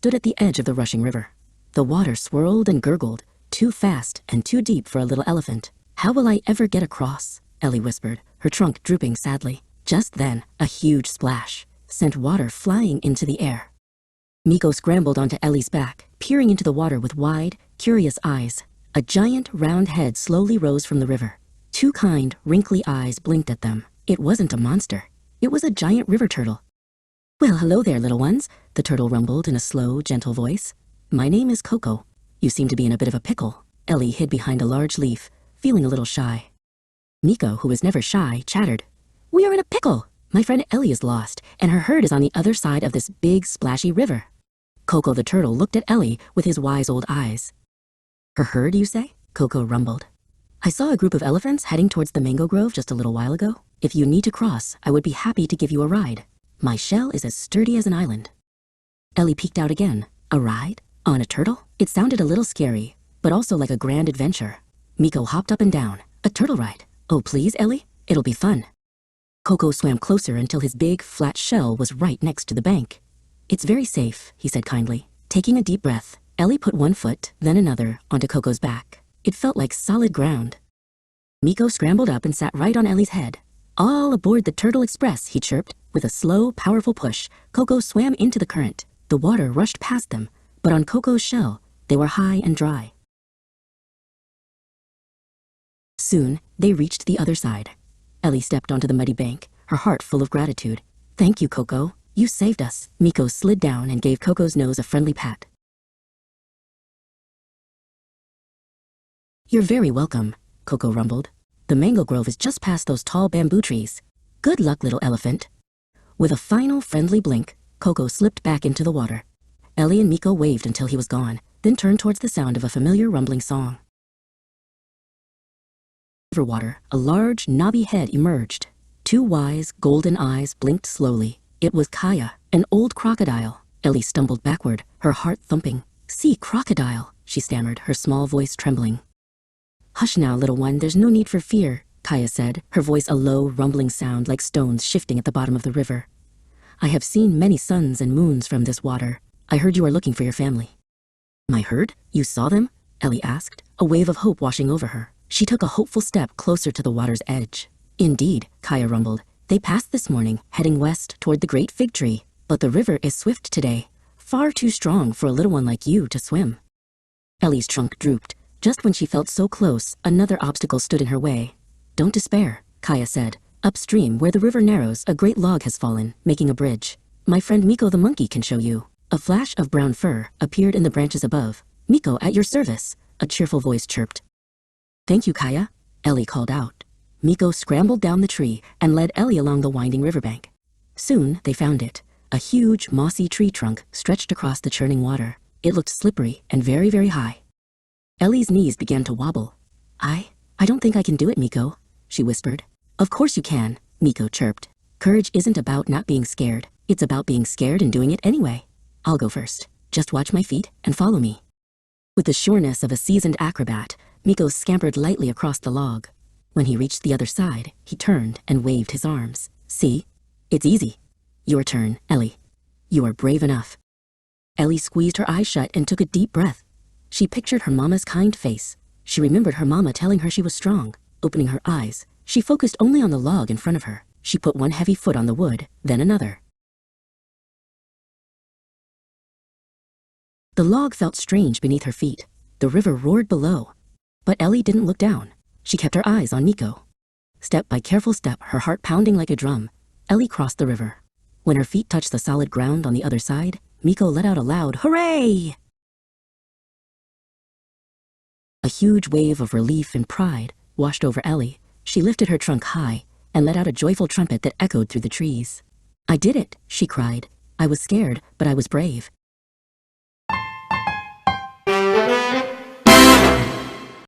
stood at the edge of the rushing river. The water swirled and gurgled, too fast and too deep for a little elephant. "How will I ever get across?" Ellie whispered, her trunk drooping sadly. Just then, a huge splash sent water flying into the air. Miko scrambled onto Ellie's back, peering into the water with wide, curious eyes. A giant, round head slowly rose from the river. Two kind, wrinkly eyes blinked at them. It wasn't a monster. It was a giant river turtle. "Well, hello there, little ones," the turtle rumbled in a slow, gentle voice. "My name is Koko. You seem to be in a bit of a pickle." Ellie hid behind a large leaf, feeling a little shy. Miko, who was never shy, chattered. "We are in a pickle. My friend Ellie is lost, and her herd is on the other side of this big, splashy river." Koko the turtle looked at Ellie with his wise old eyes. "Her herd, you say?" Koko rumbled. "I saw a group of elephants heading towards the mango grove just a little while ago. If you need to cross, I would be happy to give you a ride. My shell is as sturdy as an island." Ellie peeked out again. A ride? On a turtle? It sounded a little scary, but also like a grand adventure. Miko hopped up and down. "A turtle ride? Oh, please, Ellie? It'll be fun." Koko swam closer until his big, flat shell was right next to the bank. "It's very safe," he said kindly. Taking a deep breath, Ellie put one foot, then another, onto Koko's back. It felt like solid ground. Miko scrambled up and sat right on Ellie's head. "All aboard the Turtle Express," he chirped. With a slow, powerful push, Koko swam into the current. The water rushed past them, but on Koko's shell, they were high and dry. Soon, they reached the other side. Ellie stepped onto the muddy bank, her heart full of gratitude. "Thank you, Koko. You saved us." Miko slid down and gave Koko's nose a friendly pat. "You're very welcome," Koko rumbled. "The mango grove is just past those tall bamboo trees. Good luck, little elephant." With a final friendly blink, Koko slipped back into the water. Ellie and Miko waved until he was gone, then turned towards the sound of a familiar rumbling song. Over water, a large, knobby head emerged. Two wise, golden eyes blinked slowly. It was Kaya, an old crocodile. Ellie stumbled backward, her heart thumping. "See, crocodile," she stammered, her small voice trembling. "Hush now, little one, there's no need for fear," Kaya said, her voice a low, rumbling sound like stones shifting at the bottom of the river. "I have seen many suns and moons from this water. I heard you are looking for your family." "My herd? You saw them?" Ellie asked, a wave of hope washing over her. She took a hopeful step closer to the water's edge. "Indeed," Kaya rumbled. "They passed this morning, heading west toward the great fig tree. But the river is swift today, far too strong for a little one like you to swim." Ellie's trunk drooped. Just when she felt so close, another obstacle stood in her way. "Don't despair," Kaya said. "Upstream, where the river narrows, a great log has fallen, making a bridge. My friend Miko the monkey can show you." A flash of brown fur appeared in the branches above. "Miko, at your service," a cheerful voice chirped. "Thank you, Kaya," Ellie called out. Miko scrambled down the tree and led Ellie along the winding riverbank. Soon, they found it. A huge, mossy tree trunk stretched across the churning water. It looked slippery and very, very high. Ellie's knees began to wobble. I don't think I can do it, Miko," she whispered. "Of course you can," Miko chirped. "Courage isn't about not being scared. It's about being scared and doing it anyway. I'll go first. Just watch my feet and follow me." With the sureness of a seasoned acrobat, Miko scampered lightly across the log. When he reached the other side, he turned and waved his arms. "See? It's easy. Your turn, Ellie. You are brave enough." Ellie squeezed her eyes shut and took a deep breath. She pictured her mama's kind face. She remembered her mama telling her she was strong. Opening her eyes, she focused only on the log in front of her. She put one heavy foot on the wood, then another. The log felt strange beneath her feet. The river roared below. But Ellie didn't look down. She kept her eyes on Miko. Step by careful step, her heart pounding like a drum, Ellie crossed the river. When her feet touched the solid ground on the other side, Miko let out a loud hooray! A huge wave of relief and pride washed over Ellie. She lifted her trunk high and let out a joyful trumpet that echoed through the trees. "I did it," she cried. "I was scared, but I was brave."